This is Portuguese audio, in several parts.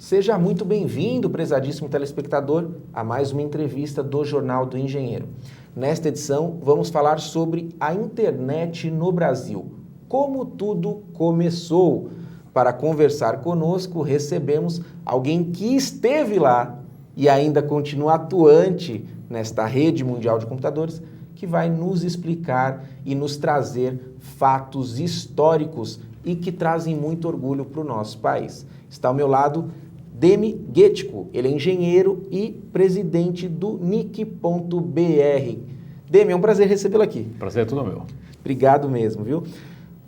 Seja muito bem-vindo, prezadíssimo telespectador, a mais uma entrevista do Jornal do Engenheiro. Nesta edição, vamos falar sobre a internet no Brasil. Como tudo começou. Para conversar conosco, recebemos alguém que esteve lá e ainda continua atuante nesta rede mundial de computadores, que vai nos explicar e nos trazer fatos históricos e que trazem muito orgulho para o nosso país. Está ao meu lado Demi Guettico, ele é engenheiro e presidente do NIC.br. Demi, é um prazer recebê-lo aqui. Prazer é todo meu. Obrigado mesmo, viu?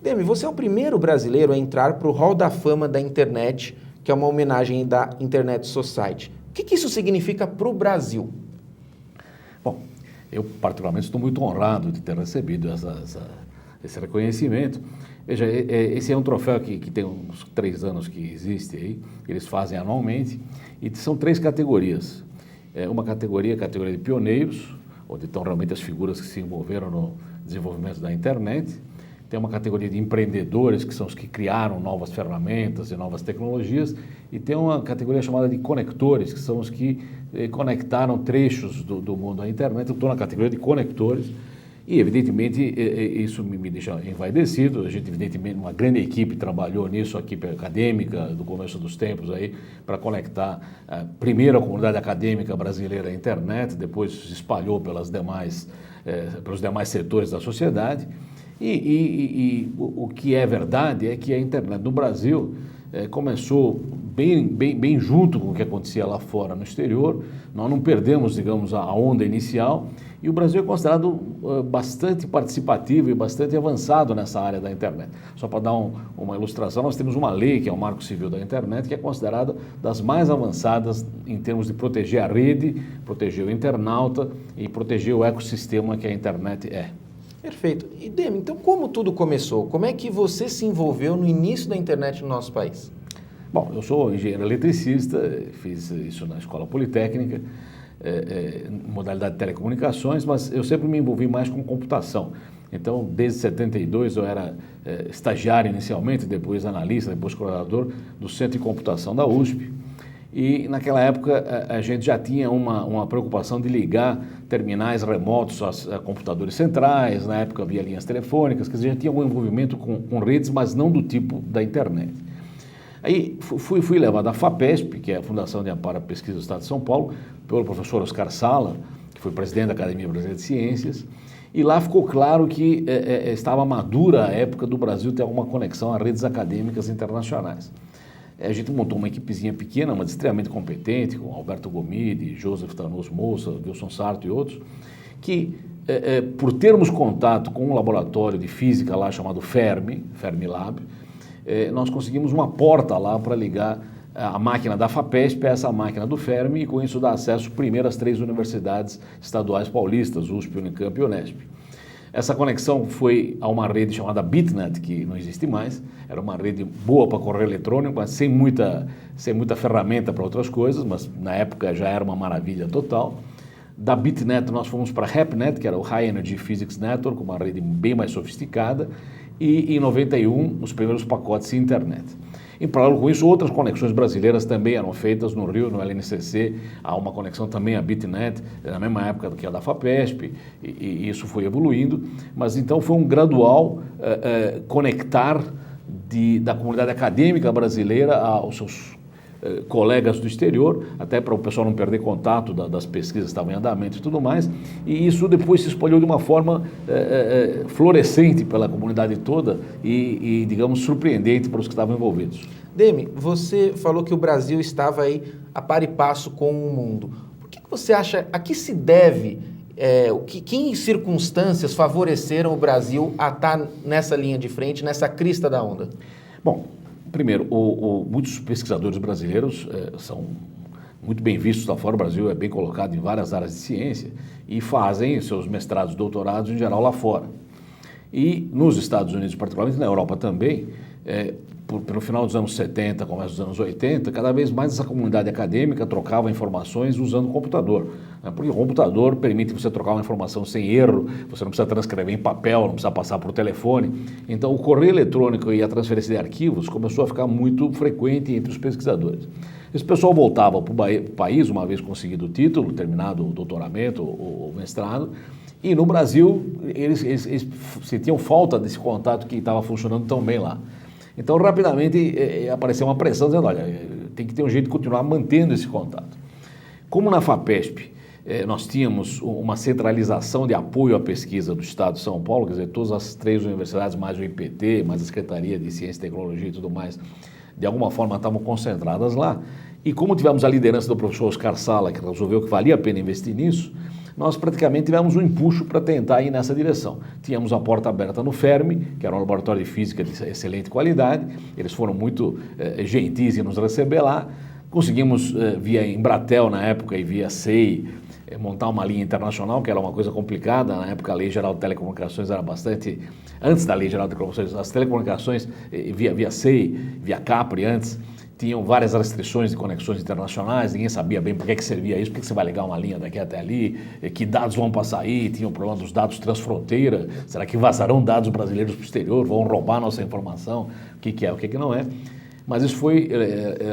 Demi, você é o primeiro brasileiro a entrar para o Hall da Fama da Internet, que é uma homenagem da Internet Society. O que isso significa para o Brasil? Bom, eu particularmente estou muito honrado de ter recebido esse reconhecimento. Veja, esse é um troféu que tem uns 3 anos que existe aí, eles fazem anualmente, e são 3 categorias. Uma categoria é a categoria de pioneiros, onde estão realmente as figuras que se envolveram no desenvolvimento da internet. Tem uma categoria de empreendedores, que são os que criaram novas ferramentas e novas tecnologias, e tem uma categoria chamada de conectores, que são os que conectaram trechos do mundo à internet. Eu estou na categoria de conectores, e evidentemente isso me deixa envaidecido. A gente, evidentemente, uma grande equipe trabalhou nisso, a equipe acadêmica do começo dos tempos aí, para conectar primeiro a comunidade acadêmica brasileira à internet, depois se espalhou pelos demais setores da sociedade. E o que é verdade é que a internet no Brasil começou bem junto com o que acontecia lá fora no exterior. Nós não perdemos, digamos, a onda inicial, e o Brasil é considerado bastante participativo e bastante avançado nessa área da internet. Só para dar uma ilustração, nós temos uma lei, que é o Marco Civil da Internet, que é considerada das mais avançadas em termos de proteger a rede, proteger o internauta e proteger o ecossistema que a internet é. Perfeito. E Demi, então como tudo começou? Como é que você se envolveu no início da internet no nosso país? Bom, eu sou engenheiro eletricista, fiz isso na Escola Politécnica, modalidade de telecomunicações, mas eu sempre me envolvi mais com computação. Então, desde 72 eu era estagiário inicialmente, depois analista, depois coordenador do Centro de Computação da USP. E naquela época a gente já tinha uma preocupação de ligar terminais remotos a computadores centrais. Na época havia linhas telefônicas, quer dizer, já tinha algum envolvimento com redes, mas não do tipo da internet. Aí fui levado à FAPESP, que é a Fundação de Amparo à Pesquisa do Estado de São Paulo, pelo professor Oscar Sala, que foi presidente da Academia Brasileira de Ciências, e lá ficou claro que estava madura a época do Brasil ter alguma conexão a redes acadêmicas internacionais. A gente montou uma equipezinha pequena, mas extremamente competente, com Alberto Gomide, Joseph Tanoso Moça, Wilson Sarto e outros, que por termos contato com um laboratório de física lá chamado Fermilab, nós conseguimos uma porta lá para ligar a máquina da FAPESP a essa máquina do Fermi, e com isso dar acesso primeiro às 3 universidades estaduais paulistas, USP, Unicamp e Unesp. Essa conexão foi a uma rede chamada BitNet, que não existe mais. Era uma rede boa para correio eletrônico, mas sem muita ferramenta para outras coisas, mas na época já era uma maravilha total. Da BitNet nós fomos para a HAPNet, que era o High Energy Physics Network, uma rede bem mais sofisticada, e em 91 os primeiros pacotes de internet. Em paralelo com isso, outras conexões brasileiras também eram feitas no Rio, no LNCC. Há uma conexão também à BitNet, na mesma época que a da FAPESP, e isso foi evoluindo. Mas então foi um gradual conectar da comunidade acadêmica brasileira aos seus colegas do exterior, até para o pessoal não perder contato das pesquisas que estavam em andamento e tudo mais, e isso depois se espalhou de uma forma florescente pela comunidade toda e, digamos, surpreendente para os que estavam envolvidos. Demi, você falou que o Brasil estava aí a par e passo com o mundo. Por que você acha, a que se deve, que circunstâncias favoreceram o Brasil a estar nessa linha de frente, nessa crista da onda? Bom, primeiro, muitos pesquisadores brasileiros são muito bem vistos lá fora. O Brasil é bem colocado em várias áreas de ciência e fazem seus mestrados e doutorados em geral lá fora. E nos Estados Unidos, particularmente na Europa também, pelo final dos anos 70, começo dos anos 80, cada vez mais essa comunidade acadêmica trocava informações usando o computador. Porque o computador permite você trocar uma informação sem erro, você não precisa transcrever em papel, não precisa passar por telefone. Então o correio eletrônico e a transferência de arquivos começou a ficar muito frequente entre os pesquisadores. Esse pessoal voltava para o país, uma vez conseguido o título, terminado o doutoramento ou mestrado, e no Brasil eles sentiam falta desse contato que estava funcionando tão bem lá. Então, rapidamente apareceu uma pressão dizendo, olha, tem que ter um jeito de continuar mantendo esse contato. Como na FAPESP nós tínhamos uma centralização de apoio à pesquisa do Estado de São Paulo, quer dizer, todas as 3 universidades, mais o IPT, mais a Secretaria de Ciência e Tecnologia e tudo mais, de alguma forma estavam concentradas lá. E como tivemos a liderança do professor Oscar Sala, que resolveu que valia a pena investir nisso, nós praticamente tivemos um empuxo para tentar ir nessa direção. Tínhamos a porta aberta no Fermi, que era um laboratório de física de excelente qualidade, eles foram muito gentis em nos receber lá. Conseguimos, via Embratel na época e via SEI, montar uma linha internacional, que era uma coisa complicada. Na época a Lei Geral de Telecomunicações era bastante... Antes da Lei Geral de Telecomunicações, as telecomunicações via SEI, via Capri antes, tinham várias restrições de conexões internacionais, ninguém sabia bem por que servia isso, por que você vai ligar uma linha daqui até ali, que dados vão passar aí, tinha o problema dos dados transfronteira, será que vazarão dados brasileiros para o exterior, vão roubar nossa informação, o que é, o que não é. Mas isso foi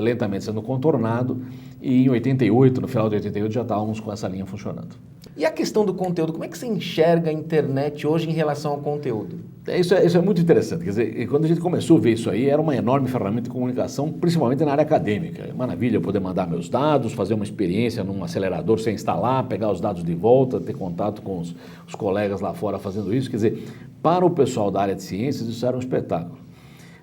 lentamente sendo contornado e em 88, no final de 88, já estávamos com essa linha funcionando. E a questão do conteúdo, como é que você enxerga a internet hoje em relação ao conteúdo? Isso é muito interessante, quer dizer, quando a gente começou a ver isso aí, era uma enorme ferramenta de comunicação, principalmente na área acadêmica. Maravilha, eu poder mandar meus dados, fazer uma experiência num acelerador sem instalar, pegar os dados de volta, ter contato com os colegas lá fora fazendo isso. Quer dizer, para o pessoal da área de ciências, isso era um espetáculo.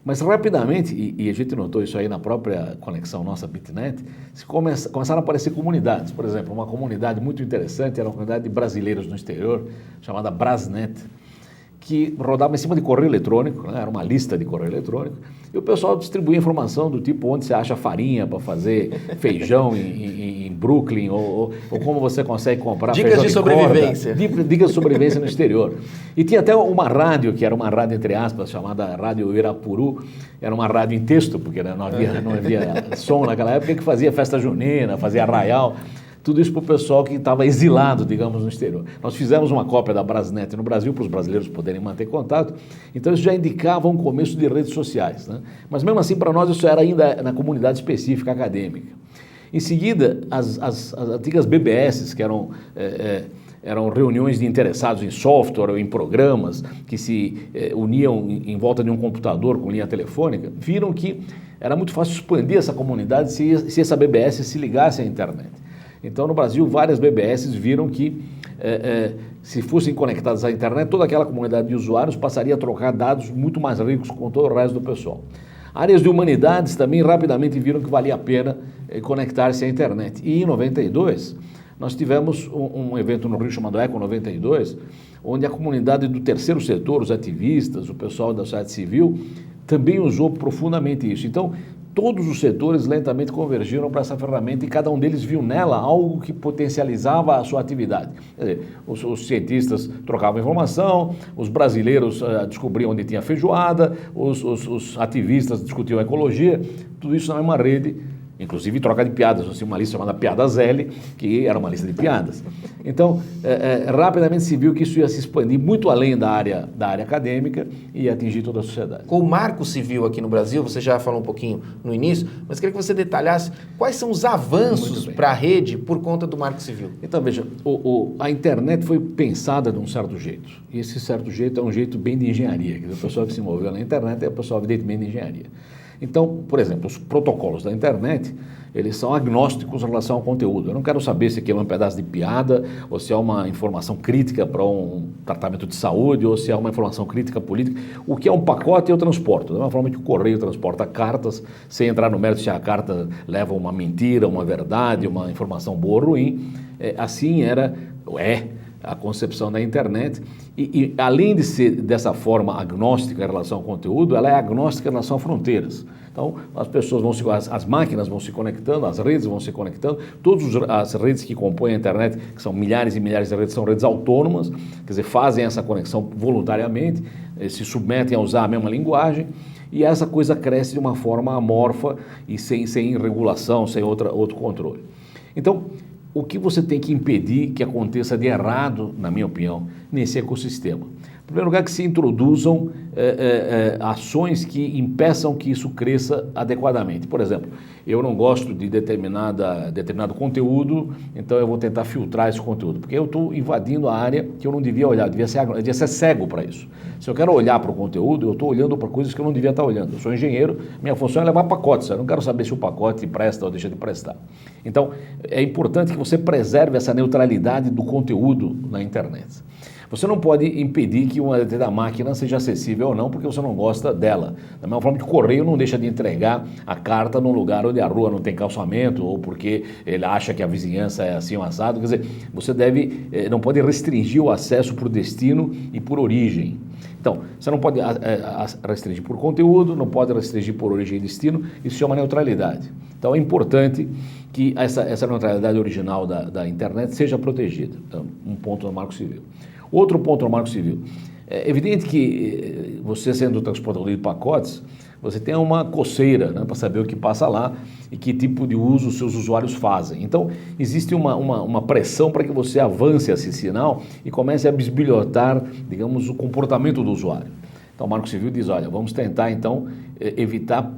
Mas rapidamente, e a gente notou isso aí na própria conexão nossa BitNet, começaram a aparecer comunidades. Por exemplo, uma comunidade muito interessante era uma comunidade de brasileiros no exterior, chamada Brasnet, que rodava em cima de correio eletrônico, né? Era uma lista de correio eletrônico, e o pessoal distribuía informação do tipo onde você acha farinha para fazer feijão em Brooklyn, ou como você consegue comprar dicas feijão de sobrevivência. Dicas de sobrevivência no exterior. E tinha até uma rádio, que era uma rádio entre aspas, chamada Rádio Irapuru, era uma rádio em texto, porque não havia som naquela época, que fazia festa junina, fazia arraial. Tudo isso para o pessoal que estava exilado, digamos, no exterior. Nós fizemos uma cópia da Brasnet no Brasil para os brasileiros poderem manter contato, então isso já indicava um começo de redes sociais, né? Mas mesmo assim, para nós, isso era ainda na comunidade específica acadêmica. Em seguida, as antigas BBS, que eram reuniões de interessados em software ou em programas que se uniam em volta de um computador com linha telefônica, viram que era muito fácil expandir essa comunidade se essa BBS se ligasse à internet. Então, no Brasil, várias BBS viram que, se fossem conectadas à internet, toda aquela comunidade de usuários passaria a trocar dados muito mais ricos com todo o resto do pessoal. Áreas de humanidades também rapidamente viram que valia a pena conectar-se à internet. E em 92, nós tivemos um evento no Rio chamado Eco 92, onde a comunidade do terceiro setor, os ativistas, o pessoal da sociedade civil, também usou profundamente isso. Então, todos os setores lentamente convergiram para essa ferramenta e cada um deles viu nela algo que potencializava a sua atividade. Quer dizer, os cientistas trocavam informação, os brasileiros descobriam onde tinha feijoada, os ativistas discutiam ecologia, tudo isso na mesma rede, inclusive troca de piadas. Nós tínhamos uma lista chamada Piadas L, que era uma lista de piadas. Então, rapidamente se viu que isso ia se expandir muito além da área acadêmica e atingir toda a sociedade. Com o Marco Civil aqui no Brasil, você já falou um pouquinho no início, mas queria que você detalhasse quais são os avanços para a rede por conta do Marco Civil. Então, veja, a internet foi pensada de um certo jeito, e esse certo jeito é um jeito bem de engenharia, quer dizer, o pessoal que se moveu na internet é o pessoal evidentemente de engenharia. Então, por exemplo, os protocolos da internet, eles são agnósticos em relação ao conteúdo. Eu não quero saber se aquilo é um pedaço de piada, ou se é uma informação crítica para um tratamento de saúde, ou se é uma informação crítica política. O que é um pacote eu transporto. Da mesma forma que o correio transporta cartas, sem entrar no mérito se a carta leva uma mentira, uma verdade, uma informação boa ou ruim. Assim é a concepção da internet e além de ser dessa forma agnóstica em relação ao conteúdo, ela é agnóstica em relação a fronteiras. Então, as pessoas as máquinas vão se conectando, as redes vão se conectando, todas as redes que compõem a internet, que são milhares e milhares de redes, são redes autônomas, quer dizer, fazem essa conexão voluntariamente, se submetem a usar a mesma linguagem, e essa coisa cresce de uma forma amorfa e sem regulação, sem outro controle. Então, o que você tem que impedir que aconteça de errado, na minha opinião, nesse ecossistema? Em primeiro lugar, que se introduzam ações que impeçam que isso cresça adequadamente. Por exemplo, eu não gosto de determinado conteúdo, então eu vou tentar filtrar esse conteúdo, porque eu estou invadindo a área que eu não devia olhar, eu devia ser cego para isso. Se eu quero olhar para o conteúdo, eu estou olhando para coisas que eu não devia estar olhando. Eu sou engenheiro, minha função é levar pacotes, eu não quero saber se o pacote presta ou deixa de prestar. Então, é importante que você preserve essa neutralidade do conteúdo na internet. Você não pode impedir que uma determinada máquina seja acessível ou não, porque você não gosta dela. Da mesma forma que o correio não deixa de entregar a carta num lugar onde a rua não tem calçamento, ou porque ele acha que a vizinhança é assim um assado. Quer dizer, você não pode restringir o acesso por destino e por origem. Então, você não pode restringir por conteúdo, não pode restringir por origem e destino, isso chama neutralidade. Então, é importante que essa neutralidade original da internet seja protegida. Então, um ponto no Marco Civil. Outro ponto no Marco Civil. É evidente que você, sendo transportador de pacotes, você tem uma coceira, né, para saber o que passa lá e que tipo de uso os seus usuários fazem. Então, existe uma pressão para que você avance esse sinal e comece a bisbilhotar, digamos, o comportamento do usuário. Então, o Marco Civil diz, olha, vamos tentar, então, evitar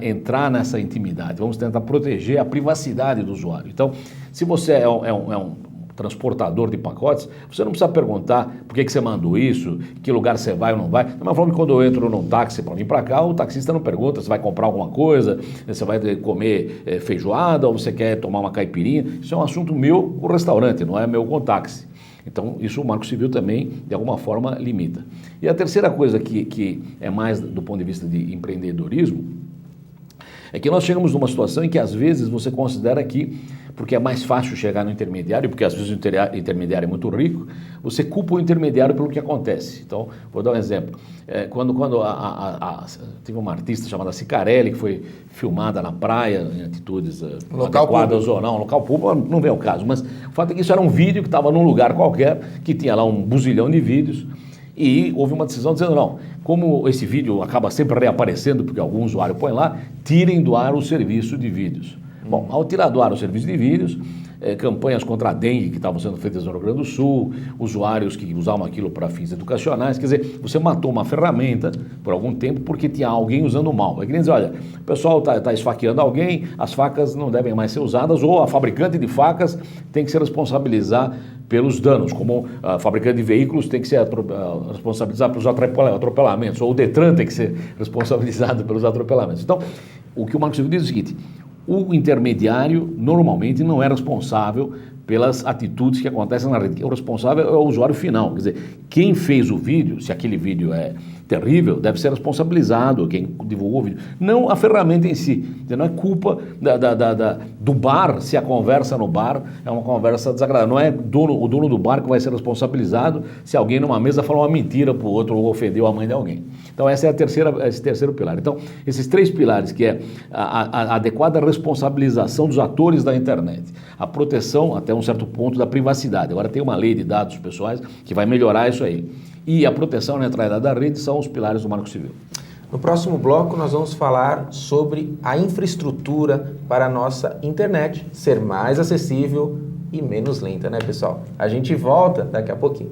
entrar nessa intimidade, vamos tentar proteger a privacidade do usuário. Então, se você é um transportador de pacotes, você não precisa perguntar por que você mandou isso, que lugar você vai ou não vai. Da mesma forma que quando eu entro num táxi para vir para cá, o taxista não pergunta se vai comprar alguma coisa, se vai comer feijoada ou você quer tomar uma caipirinha. Isso é um assunto meu com o restaurante, não é meu com o táxi. Então, isso o Marco Civil também, de alguma forma, limita. E a terceira coisa que é mais do ponto de vista de empreendedorismo, é que nós chegamos numa situação em que às vezes você considera que, porque é mais fácil chegar no intermediário, porque às vezes o intermediário é muito rico, você culpa o intermediário pelo que acontece. Então, vou dar um exemplo. Quando teve uma artista chamada Cicarelli, que foi filmada na praia, em atitudes adequadas ou não, local público, não vem ao caso, mas o fato é que isso era um vídeo que estava num lugar qualquer, que tinha lá um buzilhão de vídeos, e houve uma decisão dizendo, não, como esse vídeo acaba sempre reaparecendo, porque algum usuário põe lá, tirem do ar o serviço de vídeos. Bom, ao tirar do ar o serviço de vídeos, campanhas contra a dengue que estavam sendo feitas no Rio Grande do Sul, usuários que usavam aquilo para fins educacionais, quer dizer, você matou uma ferramenta por algum tempo porque tinha alguém usando mal. É que nem dizer, olha, o pessoal está esfaqueando alguém, as facas não devem mais ser usadas, ou a fabricante de facas tem que se responsabilizar pelos danos, como a fabricante de veículos tem que ser responsabilizado pelos atropelamentos, ou o Detran tem que ser responsabilizado pelos atropelamentos. Então, o que o Marco Civil diz é o seguinte: o intermediário normalmente não é responsável pelas atitudes que acontecem na rede. O responsável é o usuário final. Quer dizer, quem fez o vídeo, se aquele vídeo é terrível, deve ser responsabilizado, quem divulgou o vídeo. Não a ferramenta em si. Não é culpa do bar, se a conversa no bar é uma conversa desagradável. Não é o dono do bar que vai ser responsabilizado se alguém numa mesa falou uma mentira para o outro ou ofendeu a mãe de alguém. Então, esse terceiro pilar. Então, esses três pilares, que é a adequada responsabilização dos atores da internet, a proteção, até um certo ponto, da privacidade. Agora tem uma lei de dados pessoais que vai melhorar isso aí. E a proteção e a neutralidade da rede são os pilares do Marco Civil. No próximo bloco, nós vamos falar sobre a infraestrutura para a nossa internet ser mais acessível e menos lenta, né, pessoal? A gente volta daqui a pouquinho.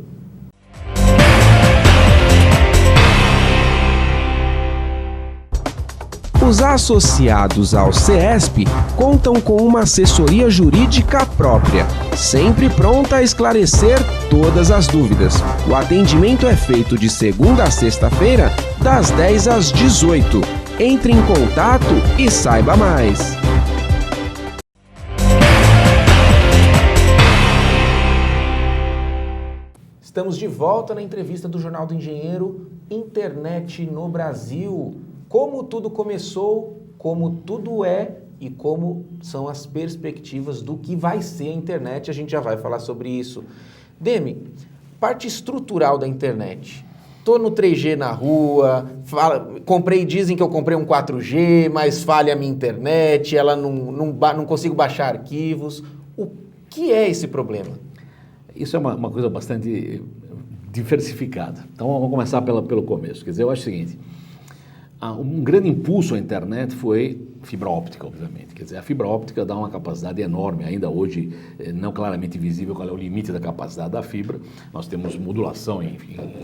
Os associados ao CESP contam com uma assessoria jurídica própria, sempre pronta a esclarecer todas as dúvidas. O atendimento é feito de segunda a sexta-feira, das 10 às 18. Entre em contato e saiba mais. Estamos de volta na entrevista do Jornal do Engenheiro, Internet no Brasil. Como tudo começou, como tudo é e como são as perspectivas do que vai ser a internet, a gente já vai falar sobre isso. Demi, parte estrutural da internet. Estou no 3G na rua, dizem que eu comprei um 4G, mas falha a minha internet, ela não consigo baixar arquivos. O que é esse problema? Isso é uma coisa bastante diversificada. Então, vamos começar pelo começo. Quer dizer, eu acho o seguinte: Um grande impulso à internet foi fibra óptica, obviamente. Quer dizer, a fibra óptica dá uma capacidade enorme, ainda hoje não claramente visível qual é o limite da capacidade da fibra. Nós temos modulação em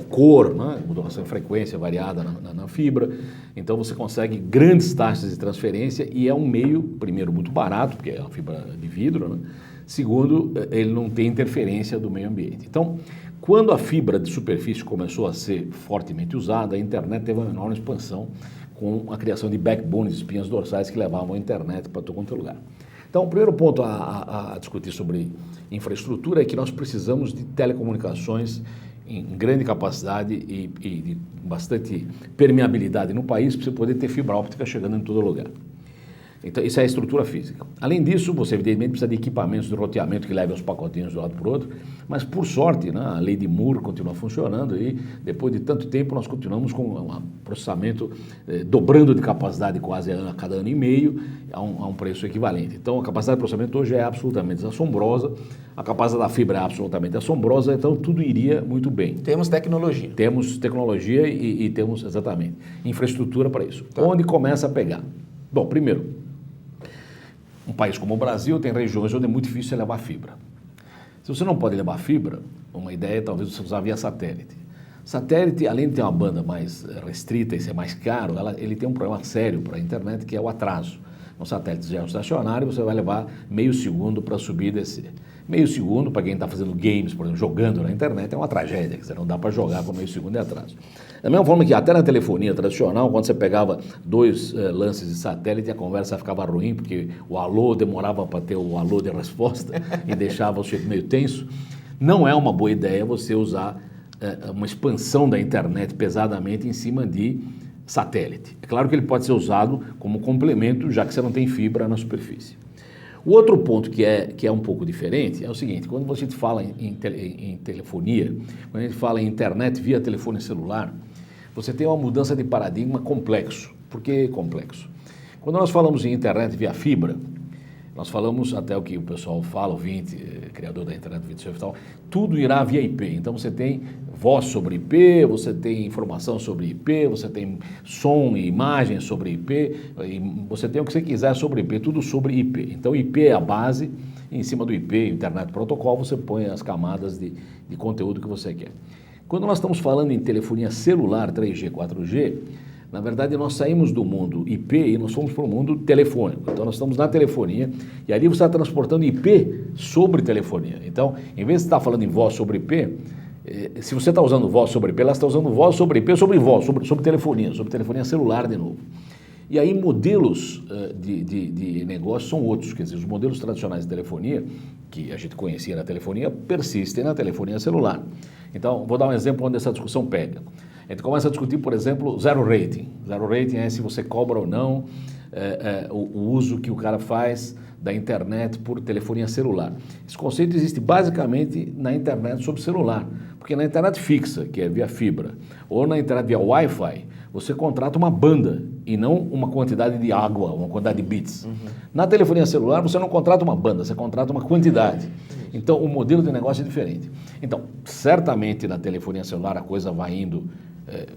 cor, né? Modulação em frequência variada na fibra. Então você consegue grandes taxas de transferência e é um meio, primeiro, muito barato, porque é uma fibra de vidro, né? Segundo, ele não tem interferência do meio ambiente. Então, quando a fibra de superfície começou a ser fortemente usada, a internet teve uma enorme expansão com a criação de backbones, espinhas dorsais que levavam a internet para todo quanto é lugar. Então, o primeiro ponto a discutir sobre infraestrutura é que nós precisamos de telecomunicações em grande capacidade e de bastante permeabilidade no país para você poder ter fibra óptica chegando em todo lugar. Então, isso é a estrutura física. Além disso, você evidentemente precisa de equipamentos de roteamento que levem os pacotinhos de um lado para o outro, mas por sorte, né, a lei de Moore continua funcionando e depois de tanto tempo nós continuamos com um processamento dobrando de capacidade quase a cada ano e meio a um preço equivalente. Então, a capacidade de processamento hoje é absolutamente assombrosa, a capacidade da fibra é absolutamente assombrosa, então tudo iria muito bem. Temos tecnologia. Temos tecnologia e temos, exatamente, infraestrutura para isso. Tá. Onde começa a pegar? Bom, primeiro, um país como o Brasil tem regiões onde é muito difícil levar fibra. Se você não pode levar fibra, uma ideia é talvez você usar via satélite. Satélite, além de ter uma banda mais restrita e ser mais caro, ele tem um problema sério para a internet, que é o atraso. Um satélite geoestacionário, você vai levar meio segundo para subir e descer. Meio segundo, para quem está fazendo games, por exemplo, jogando na internet, é uma tragédia, quer dizer, não dá para jogar com meio segundo de atraso. Da mesma forma que até na telefonia tradicional, quando você pegava dois lances de satélite, a conversa ficava ruim, porque o alô demorava para ter o alô de resposta e deixava o sujeito meio tenso. Não é uma boa ideia você usar uma expansão da internet pesadamente em cima de satélite. É claro que ele pode ser usado como complemento, já que você não tem fibra na superfície. O outro ponto que é um pouco diferente é o seguinte: quando você fala em telefonia, quando a gente fala em internet via telefone celular, você tem uma mudança de paradigma complexo. Por que complexo? Quando nós falamos em internet via fibra, nós falamos até o que o pessoal fala, o Vint, criador da internet, Vint Cerf e tal, tudo irá via IP. Então você tem voz sobre IP, você tem informação sobre IP, você tem som e imagem sobre IP, e você tem o que você quiser sobre IP, tudo sobre IP. Então IP é a base, e em cima do IP, Internet Protocol, você põe as camadas de conteúdo que você quer. Quando nós estamos falando em telefonia celular 3G, 4G, na verdade, nós saímos do mundo IP e nós fomos para o mundo telefônico. Então, nós estamos na telefonia e ali você está transportando IP sobre telefonia. Então, em vez de estar falando em voz sobre IP, se você está usando voz sobre IP, ela está usando voz sobre IP sobre voz, sobre telefonia celular de novo. E aí, modelos de negócio são outros. Quer dizer, os modelos tradicionais de telefonia, que a gente conhecia na telefonia, persistem na telefonia celular. Então, vou dar um exemplo onde essa discussão pega. A gente começa a discutir, por exemplo, zero rating. Zero rating é se você cobra ou não o uso que o cara faz da internet por telefonia celular. Esse conceito existe basicamente na internet sobre celular, porque na internet fixa, que é via fibra, ou na internet via Wi-Fi, você contrata uma banda e não uma quantidade de água, uma quantidade de bits. Uhum. Na telefonia celular, você não contrata uma banda, você contrata uma quantidade. Então, o modelo de negócio é diferente. Então, certamente na telefonia celular a coisa vai indo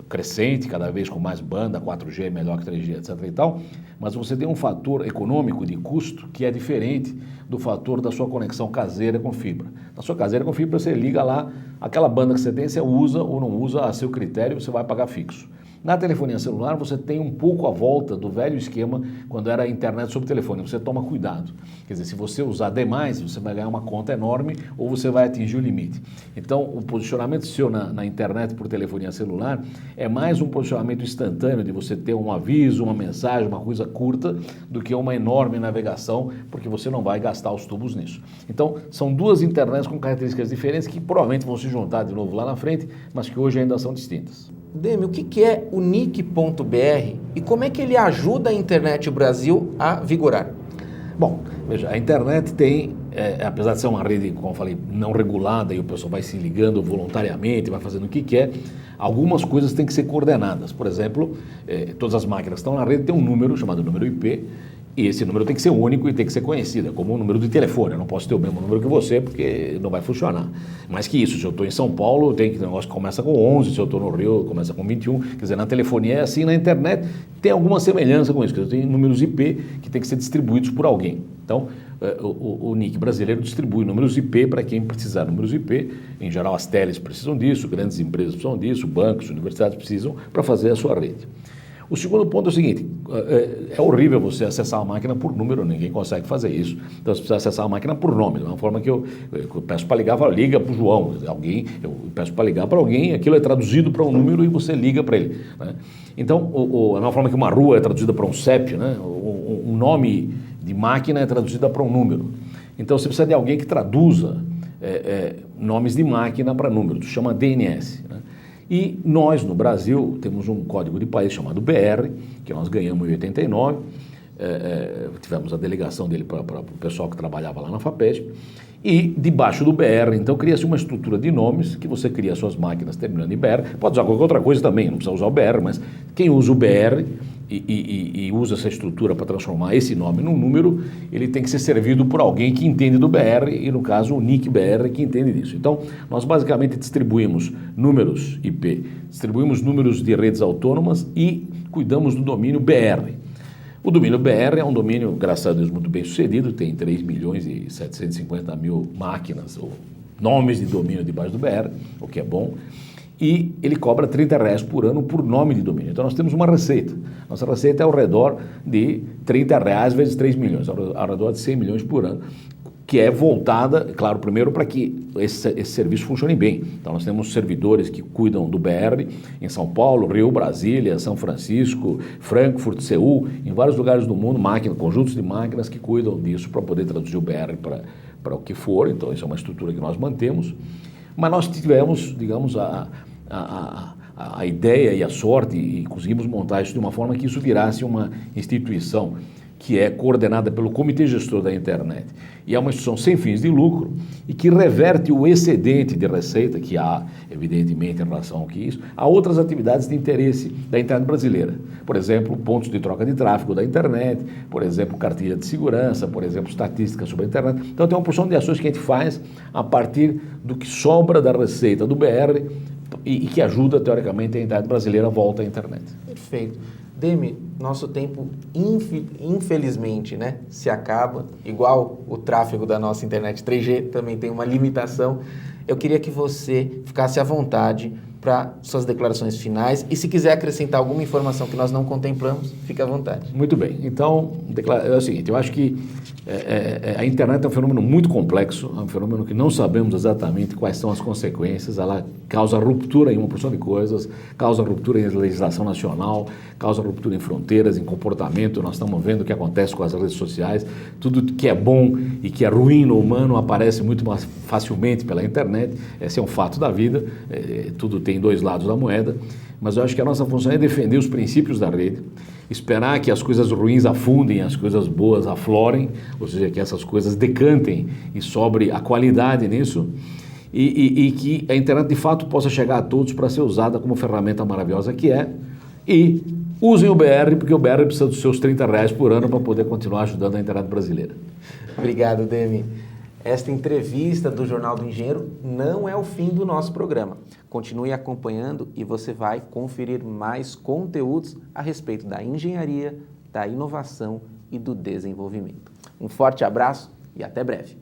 crescente, cada vez com mais banda, 4G melhor que 3G, etc. e tal, mas você tem um fator econômico de custo que é diferente do fator da sua conexão caseira com fibra. Na sua caseira com fibra, você liga lá, aquela banda que você tem, você usa ou não usa a seu critério, você vai pagar fixo. Na telefonia celular, você tem um pouco a volta do velho esquema quando era a internet sobre telefone. Você toma cuidado. Quer dizer, se você usar demais, você vai ganhar uma conta enorme ou você vai atingir o limite. Então, o posicionamento seu na internet por telefonia celular é mais um posicionamento instantâneo de você ter um aviso, uma mensagem, uma coisa curta, do que uma enorme navegação, porque você não vai gastar os tubos nisso. Então, são duas internets com características diferentes que provavelmente vão se juntar de novo lá na frente, mas que hoje ainda são distintas. Demi, o que é o NIC.br e como é que ele ajuda a internet Brasil a vigorar? Bom, veja, a internet tem, apesar de ser uma rede, como eu falei, não regulada e o pessoal vai se ligando voluntariamente, vai fazendo o que quer, algumas coisas têm que ser coordenadas. Por exemplo, todas as máquinas que estão na rede têm um número chamado número IP E esse número tem que ser único e tem que ser conhecido, é como um número de telefone. Eu não posso ter o mesmo número que você porque não vai funcionar. Mais que isso, se eu estou em São Paulo, tem que ter um negócio que começa com 11, se eu estou no Rio, começa com 21. Quer dizer, na telefonia é assim, na internet tem alguma semelhança com isso, porque tem números IP que tem que ser distribuídos por alguém. Então, o NIC brasileiro distribui números IP para quem precisar de números IP. Em geral, as teles precisam disso, grandes empresas precisam disso, bancos, universidades precisam para fazer a sua rede. O segundo ponto é o seguinte, é horrível você acessar a máquina por número, ninguém consegue fazer isso. Então você precisa acessar a máquina por nome, de uma forma que eu peço para ligar, liga para o João, eu peço para ligar para alguém, aquilo é traduzido para um número e você liga para ele. Né? Então, da mesma forma que uma rua é traduzida para um CEP, né? Um nome de máquina é traduzida para um número. Então você precisa de alguém que traduza nomes de máquina para números, chama DNS. Né? E nós, no Brasil, temos um código de país chamado BR, que nós ganhamos em 89, tivemos a delegação dele para o pessoal que trabalhava lá na FAPESP, e debaixo do BR, então, cria-se uma estrutura de nomes, que você cria suas máquinas terminando em BR, pode usar qualquer outra coisa também, não precisa usar o BR, mas quem usa o BR e usa essa estrutura para transformar esse nome num número, ele tem que ser servido por alguém que entende do BR, e no caso o NIC BR que entende disso. Então, nós basicamente distribuímos números IP, distribuímos números de redes autônomas e cuidamos do domínio BR. O domínio BR é um domínio, graças a Deus, muito bem sucedido, tem 3 milhões e 750 mil máquinas, ou nomes de domínio debaixo do BR, o que é bom. E ele cobra R$30 por ano por nome de domínio. Então nós temos uma receita. Nossa receita é ao redor de R$30 vezes 3 milhões, ao redor de 100 milhões por ano, que é voltada, claro, primeiro para que esse serviço funcione bem. Então nós temos servidores que cuidam do BR em São Paulo, Rio, Brasília, São Francisco, Frankfurt, Seul, em vários lugares do mundo, conjuntos de máquinas que cuidam disso para poder traduzir o BR para o que for. Então isso é uma estrutura que nós mantemos. Mas nós tivemos, digamos, a ideia e a sorte e conseguimos montar isso de uma forma que isso virasse uma instituição que é coordenada pelo Comitê Gestor da Internet. E é uma instituição sem fins de lucro e que reverte o excedente de receita que há, evidentemente, em relação ao que isso, a outras atividades de interesse da internet brasileira. Por exemplo, pontos de troca de tráfego da internet, por exemplo, cartilha de segurança, por exemplo, estatísticas sobre a internet. Então tem uma porção de ações que a gente faz a partir do que sobra da receita do BR e que ajuda, teoricamente, a internet brasileira a volta à internet. Perfeito. Demi, nosso tempo, infelizmente, né, se acaba, igual o tráfego da nossa internet 3G também tem uma limitação. Eu queria que você ficasse à vontade para suas declarações finais e se quiser acrescentar alguma informação que nós não contemplamos, fique à vontade. Muito bem. Então, é o seguinte, eu acho que a internet é um fenômeno muito complexo, é um fenômeno que não sabemos exatamente quais são as consequências, ela causa ruptura em uma porção de coisas, causa ruptura em legislação nacional, causa ruptura em fronteiras, em comportamento. Nós estamos vendo o que acontece com as redes sociais, tudo que é bom e que é ruim no humano aparece muito mais facilmente pela internet, esse é um fato da vida, tudo tem dois lados da moeda, mas eu acho que a nossa função é defender os princípios da rede, esperar que as coisas ruins afundem, as coisas boas aflorem, ou seja, que essas coisas decantem e sobre a qualidade nisso, e que a internet de fato possa chegar a todos para ser usada como ferramenta maravilhosa que é, e usem o BR, porque o BR precisa dos seus R$30 por ano para poder continuar ajudando a internet brasileira. Obrigado, Demi. Esta entrevista do Jornal do Engenheiro não é o fim do nosso programa. Continue acompanhando e você vai conferir mais conteúdos a respeito da engenharia, da inovação e do desenvolvimento. Um forte abraço e até breve.